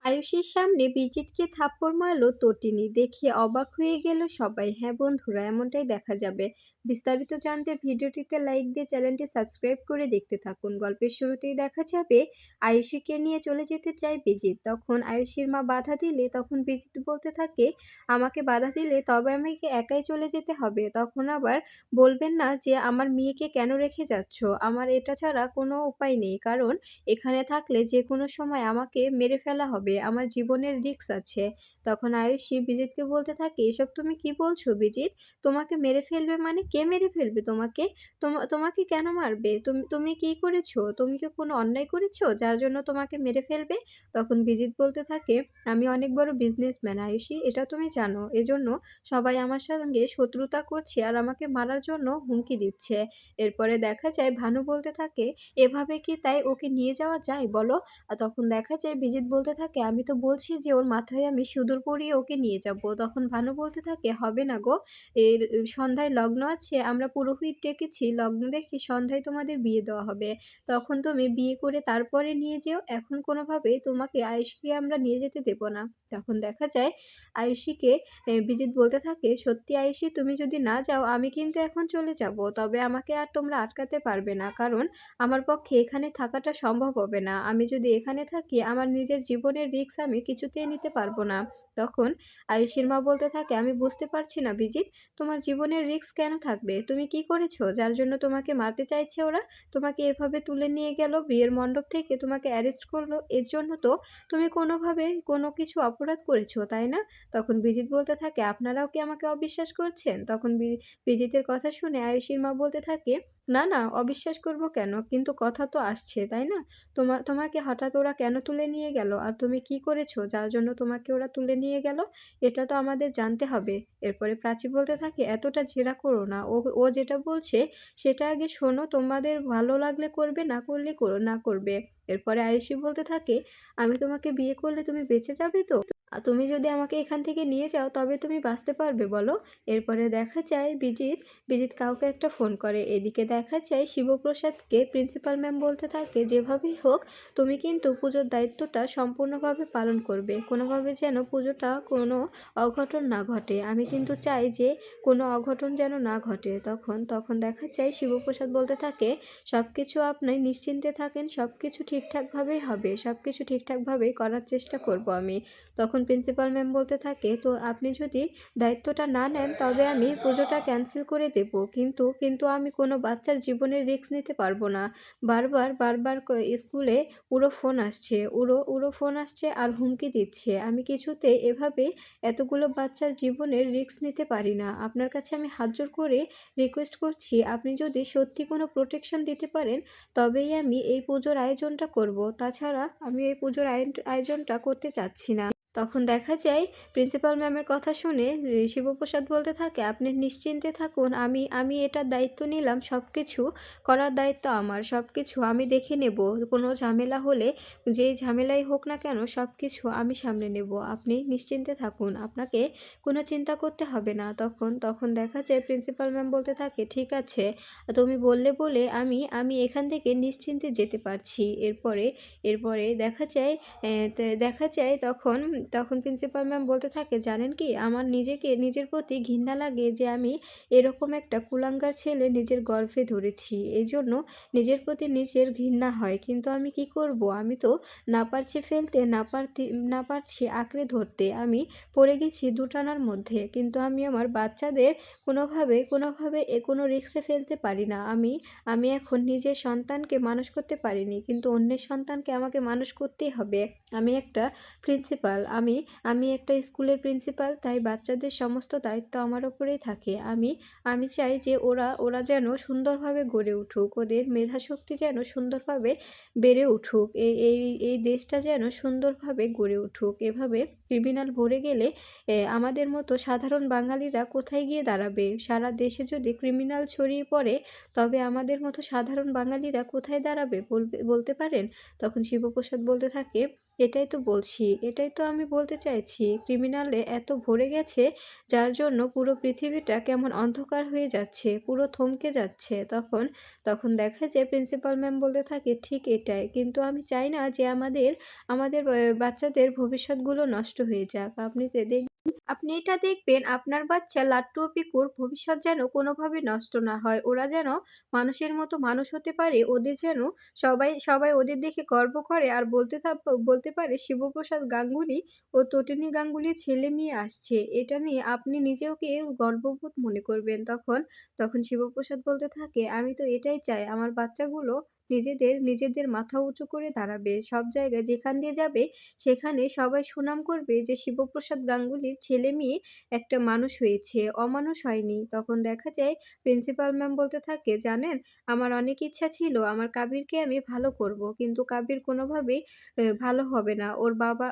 আয়ুষের সামনে বিজিতকে থাপ্পড় মারল তটিনী। দেখে অবাক হয়ে গেল সবাই। হ্যাঁ বন্ধুরা, এমনটাই দেখা যাবে। বিস্তারিত জানতে ভিডিওটিতে লাইক দিয়ে চ্যানেলটি সাবস্ক্রাইব করে দেখতে থাকুন। গল্পের শুরুতেই দেখা যাবে আয়ুষীকে নিয়ে চলে যেতে চায় বিজিত। তখন আয়ুষীর মা বাধা দিলে তখন বিজিত বলতে থাকে, আমাকে বাধা দিলে তবে আমাকে একাই চলে যেতে হবে। তখন আবার বলবেন না যে আমার মেয়েকে কেন রেখে যাচ্ছ। আমার এটা ছাড়া কোনো উপায় নেই, কারণ এখানে থাকলে যেকোনো সময় আমাকে মেরে ফেলা হবে। আমার জীবনের রিস্ক আছে। তখন আয়ুষী বিজিতকে বলতে থাকে, এসব তুমি কি বলছো বিজিত? তোমাকে মেরে ফেলবে মানে? কে মেরে ফেলবে তোমাকে? তোমাকে কেন মারবে? তুমি তুমি কি করেছো? তুমি কি কোনো অন্যায় করেছো যার জন্য তোমাকে মেরে ফেলবে? তখন বিজিত বলতে থাকে, আমি অনেক বড় বিজনেসম্যান আয়ুষী, এটা তুমি জানো। এজন্য সবাই আমার সঙ্গে শত্রুতা করছে আর আমাকে মারার জন্য হুমকি দিচ্ছে। এরপরে দেখা যায় ভানু বলতে থাকে, এভাবে কি তাই ওকে নিয়ে যাওয়া যায় বলো? তখন দেখা যায় বিজিত বলতে থাকে, আমি তো বলছি যে ওর মাথায় আমি সিঁদুর পরিয়ে ওকে নিয়ে যাবো। তখন ভানু বলতে থাকে, হবে না গো। এর সন্ধ্যায় লগ্ন আছে, আমরা পুরোহিত ডেকেছি। লগ্ন দেখে সন্ধ্যায় তোমাদের বিয়ে দেওয়া হবে। তখন তুমি বিয়ে করে তারপরে নিয়ে যেও। এখন কোনোভাবেই তোমাকে আয়ুষকে আমরা নিয়ে যেতে দেব না। তখন দেখা যায় আয়ুষীকে বিজিত বলতে থাকে, সত্যি আয়ুষী, তুমি যদি না যাও আমি কিন্তু এখন চলে যাব। তবে আমাকে আর তোমরা আটকাতে পারবে না, কারণ আমার পক্ষে এখানে থাকাটা সম্ভব হবে না। আমি যদি এখানে থাকি আমার নিজের জীবনের রিস্ক আমি কিছুতেই নিতে পারবো না। তখন আয়ুষীর মা বলতে থাকে, আমি বুঝতে পারছি না বিজিত, তোমার জীবনের রিস্ক কেন থাকবে? তুমি কি করেছো যার জন্য তোমাকে মারতে চাইছে ওরা? তোমাকে এভাবে তুলে নিয়ে গেল বিয়ের মণ্ডপ থেকে, তোমাকে অ্যারেস্ট করলো, এর জন্য তো তুমি কোনোভাবে কোনো কিছু অপরাধ করেছো, তাই না? তখন বিজিত বলতে থাকে, আপনারাও কি আমাকে অবিশ্বাস করছেন? তখন বিজিতের কথা শুনে আয়ুষীর মা বলতে থাকে, না, না, অবিশ্বাস করব কেন? কিন্তু কথা তো আসছে, তাই না? তোমাকে হঠাৎ ওরা কেন তুলে নিয়ে গেল? আর তুমি কি করেছো যার জন্য তোমাকে ওরা তুলে নিয়ে গেল? এটা তো আমাদের জানতে হবে। এরপরে প্রাচী বলতে থাকে, এতটা জেরা করো না। ও ও যেটা বলছে সেটা আগে শোনো। তোমাদের ভালো লাগলে করবে, না করলে না করবে। এরপরে আয়ুষী বলতে থাকে, আমি তোমাকে বিয়ে করলে তুমি বেঁচে যাবে তো? তুমি যদি আমাকে এখান থেকে নিয়ে যাও তবে তুমি বাঁচতে পারবে বলো? এরপরে দেখা যায় বিজিত কাউকে একটা ফোন করে। এদিকে দেখা যায় শিবপ্রসাদকে প্রিন্সিপাল ম্যাম বলতে থাকে, যেভাবেই হোক তুমি কিন্তু পুজোর দায়িত্বটা সম্পূর্ণভাবে পালন করবে। কোনোভাবে যেন পুজোটা কোনো অঘটন না ঘটে। আমি কিন্তু চাই যে কোনো অঘটন যেন না ঘটে। তখন দেখা যায় শিবপ্রসাদ বলতে থাকে, সব কিছু আপনি নিশ্চিন্তে থাকেন, সব কিছু ঠিকঠাকভাবেই হবে। সব কিছু ঠিকঠাকভাবেই করার চেষ্টা করব আমি। তখন প্রিন্সিপাল ম্যাম বলতে থাকে, তো আপনি যদি দায়িত্বটা না নেন তবে আমি পুজোটা ক্যান্সেল করে দেব। কিন্তু আমি কোনো বাচ্চার জীবনের রিস্ক নিতে পারবো না। বারবার স্কুলে উড়ো ফোন আসছে, উড়ো ফোন আসছে আর হুমকি দিচ্ছে। আমি কিছুতেই এভাবে এতগুলো বাচ্চার জীবনের রিস্ক নিতে পারি না। আপনার কাছে আমি হাত জোড় করে রিকোয়েস্ট করছি, আপনি যদি সত্যি কোনো প্রোটেকশন দিতে পারেন তবেই আমি এই পুজোর আয়োজনটা করব। তাছাড়া আমি এই পুজোর আয়োজনটা করতে চাচ্ছি না। তখন দেখা যায় প্রিন্সিপাল ম্যামের কথা শুনে শিবপ্রসাদ বলতে থাকে, আপনি নিশ্চিন্তে থাকুন, আমি আমি এটার দায়িত্ব নিলাম। সব কিছু করার দায়িত্ব আমার। সব কিছু আমি দেখে নেব। কোনো ঝামেলা হলে যেই ঝামেলাই হোক না কেন সব কিছু আমি সামলে নেব। আপনি নিশ্চিন্তে থাকুন, আপনাকে কোনো চিন্তা করতে হবে না। তখন দেখা যায় প্রিন্সিপাল ম্যাম বলতে থাকে, ঠিক আছে, তুমি বললে বলে আমি আমি এখান থেকে নিশ্চিন্তে যেতে পারছি। এরপরে এরপরে দেখা যায় দেখা যায় তখন প্রিন্সিপাল ম্যাম বলতে থাকে, জানেন কি, আমার নিজের প্রতি ঘৃণা লাগে যে আমি এরকম একটা কুলাঙ্গার ছেলে নিজের গর্ভে ধরেছি। এই জন্য নিজের প্রতি নিজের ঘৃণা হয়। কিন্তু আমি কি করব? আমি তো না পারছি ফেলতে, না পারছি আঁকড়ে ধরতে। আমি পড়ে গেছি দুটানার মধ্যে। কিন্তু আমি আমার বাচ্চাদের কোনোভাবে কোনো রিস্কে ফেলতে পারি না। আমি এখন নিজের সন্তানকে মানুষ করতে পারিনি, কিন্তু অন্যের সন্তানকে আমাকে মানুষ করতেই হবে। আমি একটা প্রিন্সিপাল, আমি একটা স্কুলের প্রিন্সিপাল, তাই বাচ্চাদের সমস্ত দায়িত্ব আমার ওপরেই থাকে। আমি চাই যে ওরা যেন সুন্দরভাবে গড়ে উঠুক, ওদের মেধাশক্তি যেন সুন্দরভাবে বেড়ে উঠুক, এই দেশটা যেন সুন্দরভাবে গড়ে উঠুক। এভাবে ক্রিমিনাল ভরে গেলে আমাদের মতো সাধারণ বাঙালিরা কোথায় গিয়ে দাঁড়াবে? সারা দেশে যদি ক্রিমিনাল ছড়িয়ে পড়ে তবে আমাদের মতো সাধারণ বাঙালিরা কোথায় দাঁড়াবে বলতে পারেন? তখন শিবপ্রসাদ বলতে থাকে, এটাই তো বলছি। এটাই তো আমি বলতে চাইছি। ক্রিমিনালে এত ভরে গেছে যার জন্য পুরো পৃথিবীটা কেমন অন্ধকার হয়ে যাচ্ছে, পুরো থমকে যাচ্ছে। তখন দেখা যায় প্রিন্সিপাল ম্যাম বলতে থাকে, "ঠিক এটাই। কিন্তু আমি চাই না যে আমাদের বাচ্চাদের ভবিষ্যৎগুলো নষ্ট হয়ে যাক। আপনি এটা দেখবেন আপনার বাচ্চা লাট্টু ও পিকুর ভবিষ্যৎ যেন কোনোভাবে নষ্ট না হয়। ওরা যেন মানুষের মতো মানুষ হতে পারে। ওদের যেন সবাই ওদের দেখে গর্ব করে আর বলতে পারে শিবপ্রসাদ গাঙ্গুলি ও তটিনী গাঙ্গুলির ছেলে-মেয়ে আসছে। এটা নিয়ে আপনি নিজেকে গর্ববোধ মনে করবেন। তখন শিবপ্রসাদ বলতে থাকে, "আমি তো এটাই চাই আমার বাচ্চাগুলো নিজেদের মাথা উঁচু করে দাঁড়াবে। সব জায়গায় যেখান দিয়ে যাবে সেখানে সবাই সুনাম করবে যে শিবপ্রসাদ গাঙ্গুলির ছেলে-মেয়ে একটা মানুষ হয়েছে, অমানুষ হয়নি।" তখন দেখা যায় প্রিন্সিপাল ম্যাম বলতে থাকে, "জানেন আমার অনেক ইচ্ছা ছিল আমার কাবিরকে আমি ভালো করব। কিন্তু কাবির কোনোভাবেই ভালো হবে না।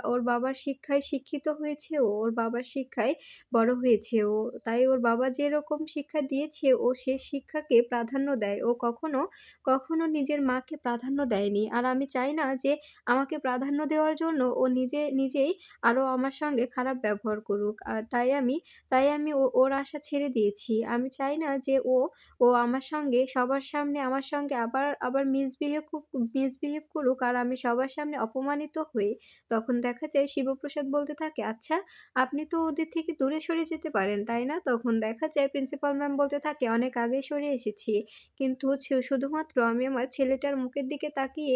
ওর বাবার শিক্ষায় শিক্ষিত হয়েছে ও, ওর বাবার শিক্ষায় বড় হয়েছে ও। তাই ওর বাবা যেরকম শিক্ষা দিয়েছে ও সে শিক্ষাকে প্রাধান্য দেয়। ও কখনো নিজের মাকে প্রাধান্য দেয়নি। আর আমি চাই না যে আমাকে প্রাধান্য দেওয়ার জন্য ও নিজেই আরো আমার সঙ্গে খারাপ ব্যবহার করুক। আর তাই আমি ওর আশা ছেড়ে দিয়েছি। আমি চাই না যে ও আমার সঙ্গে সবার সামনে আমার সঙ্গে আবার মিসবিহেভ করুক আর আমি সবার সামনে অপমানিত হই।" তখন দেখা যায় শিবপ্রসাদ বলতে থাকে, "আচ্ছা, আপনি তো ওদের থেকে দূরে সরে যেতে পারেন, তাই না?" তখন দেখা যায় প্রিন্সিপাল ম্যাম বলতে থাকে, "অনেক আগেই সরে এসেছি। কিন্তু শুধুমাত্র আমি আমার ছেলেটার মুখের দিকে তাকিয়ে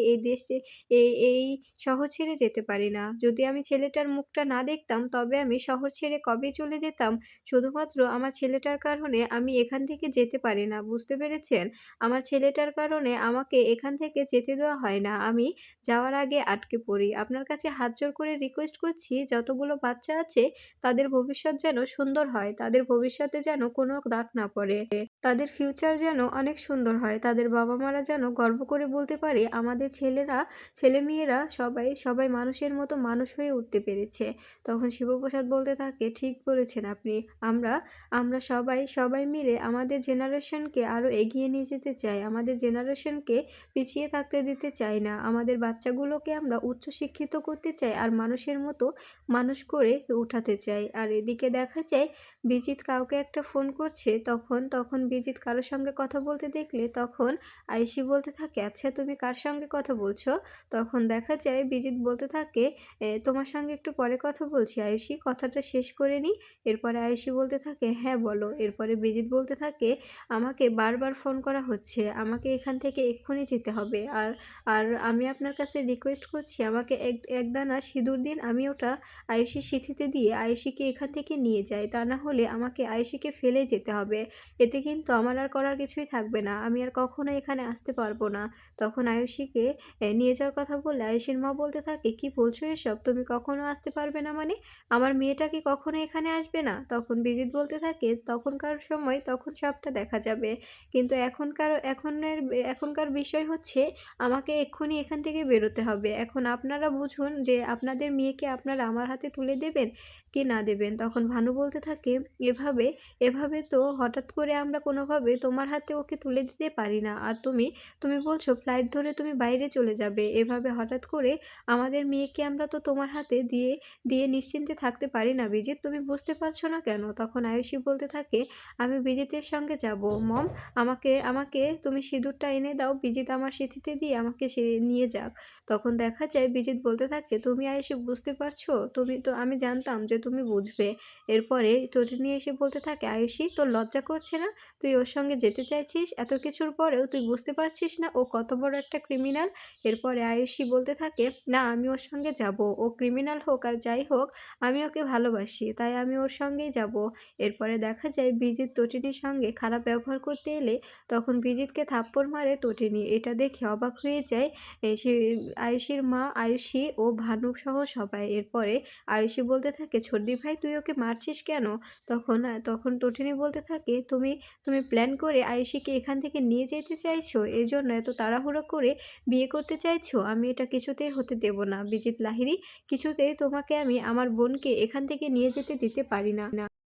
এই শহর ছেড়ে যেতে পারি না। যদি আমি ছেলেটার মুখটা না দেখতাম তবে আমি শহর ছেড়ে কবেই চলে যেতাম। শুধুমাত্র আমার ছেলেটার কারণে আমি এখান থেকে যেতে পারি না। বুঝতে পেরেছেন? আমার ছেলেটার কারণে আমাকে এখান থেকে যেতে দেওয়া হয় না। আমি যাওয়ার আগে আটকে পড়ি। আপনার কাছে হাত জোড় করে রিকোয়েস্ট করছি যতগুলো বাচ্চা আছে তাদের ভবিষ্যৎ যেন সুন্দর হয়। তাদের ভবিষ্যতে যেন কোনো দাগ না পড়ে। তাদের ফিউচার যেন অনেক সুন্দর হয়। তাদের বাবা-মারা যেন গর্ব করে বলতে পারে আমাদের ছেলেমেয়েরা সবাই মানুষের মতো মানুষ হয়ে উঠতে পেরেছে।" তখন শিবপ্রসাদ বলতে থাকে, "ঠিক বলেছেন আপনি। আমরা আমরা সবাই মিলে আমাদের জেনারেশনকে আরো এগিয়ে নিয়ে যেতে চাই। আমাদের জেনারেশনকে পিছিয়ে থাকতে দিতে চাই না। আমাদের বাচ্চাগুলোকে আমরা উচ্চশিক্ষিত করতে চাই আর মানুষের মতো মানুষ করে উঠাতে চাই।" আর এদিকে দেখা যায় বিজিত কাউকে একটা ফোন করছে। তখন বিজিত কারো সঙ্গে কথা বলতে দেখলে তখন আয়ুষী বলতে থাকে, "আচ্ছা তুমি কার সঙ্গে কথা বলছো?" তখন দেখা যায় বিজিত বলতে থাকে, তোমার সঙ্গে একটু পরে কথা বলছি আয়ুষী, কথাটা শেষ করে নিই।" এরপরে আয়ুষী বলতে থাকে, "হ্যাঁ বলো।" এরপরে বিজিত বলতে থাকে, "আমাকে বারবার ফোন করা হচ্ছে। আমাকে এখান থেকে এক্ষুনি যেতে হবে। আর আমি আপনার কাছে রিকোয়েস্ট করছি আমাকে একদানা সিঁদুর দিন। আমি ওটা আয়ুষীর সিঁথিতে দিয়ে আয়ুষীকে এখান থেকে নিয়ে যাই। তা না হলে আমাকে আয়ুষীকে ফেলে যেতে হবে। এতে কিন্তু আমার আর করার কিছুই থাকবে না। আমি আর কখনো এখানে আসতে পারবো না।" তখন আয়ুষীকে নিয়ে যাওয়ার কথা বললে আয়ুষীর মা বলতে থাকে, "কি বলছো এসব? তুমি কখনো আসতে পারবে না মানে? আমার মেয়েটা কি কখনো এখানে আসবে না?" তখন বিজিত বলতে থাকে, "তখনকার সময় তখন সবটা দেখা যাবে। কিন্তু এখনকার বিষয় হচ্ছে আমাকে এক্ষুনি এখান থেকে বেরোতে হবে। এখন আপনারা বুঝুন যে আপনাদের মেয়েকে আপনারা আমার হাতে তুলে দেবেন কি না দেবেন?" তখন ভানু বলতে থাকে, "এভাবে এভাবে তো হঠাৎ করে আমরা কোনোভাবে তোমার হাতে ওকে তুলে দিতে পারি না। আর তুমি বলছো ফ্লাইট ধরে তুমি বাইরে চলে যাবে। এভাবে হঠাৎ করে আমাদের মেয়েকে আমরা তো তোমার হাতে দিয়ে নিশ্চিন্তে থাকতে পারি না বিজিত। তুমি বুঝতে পারছো না কেন?" তখন আয়ুষী বলতে থাকে, "আমি বিজিতের সঙ্গে যাবো মম। আমাকে তুমি সিঁদুরটা এনে দাও। বিজিত আমার সিঁথিতে দিয়ে আমাকে সে নিয়ে যাক।" তখন দেখা যায় বিজিত বলতে থাকে, "তুমি আয়ুষী বুঝতে পারছো? আমি জানতাম যে তুমি বুঝবে।" এরপরে টটিনি এসে বলতে থাকে, "আয়ুষী তোর লজ্জা করছে না? তুই ওর সঙ্গে যেতে চাইছিস? এত কিছুর পরেও তুই বুঝতে পারছিস না ও কত বড় একটা ক্রিমিনাল?" এরপরে আয়ুষী বলতে থাকে, "না আমি ওর সঙ্গে যাবো। ও ক্রিমিনাল হোক আর যাই হোক আমি ওকে ভালোবাসি। তাই আমি ওর সঙ্গেই যাবো।" এরপরে দেখা যায় বিজিত তটিনীর সঙ্গে খারাপ ব্যবহার করতে এলে তখন বিজিতকে থাপ্পড় মারে তটিনী। এটা দেখে অবাক হয়ে যায় সে আয়ুষীর মা, আয়ুষী ও ভানু সহ সবাই। এরপরে আয়ুষী বলতে থাকে, "ছর্দি ভাই তুই ওকে মারছিস কেন?" তখন তটিনী বলতে থাকে, তুমি প্ল্যান করে আয়ুষীকে এখান থেকে নিয়ে যেতে চাইছো? এজন্য এত তাড়াহুড়ো করে বিয়ে করতে চাইছো? আমি এটা কিছুতেই হতে দেব না। বিজিত লাহিড়ী, কিছুতেই তোমাকে আমি আমার বোনকে এখান থেকে নিয়ে যেতে দিতে পারি না।"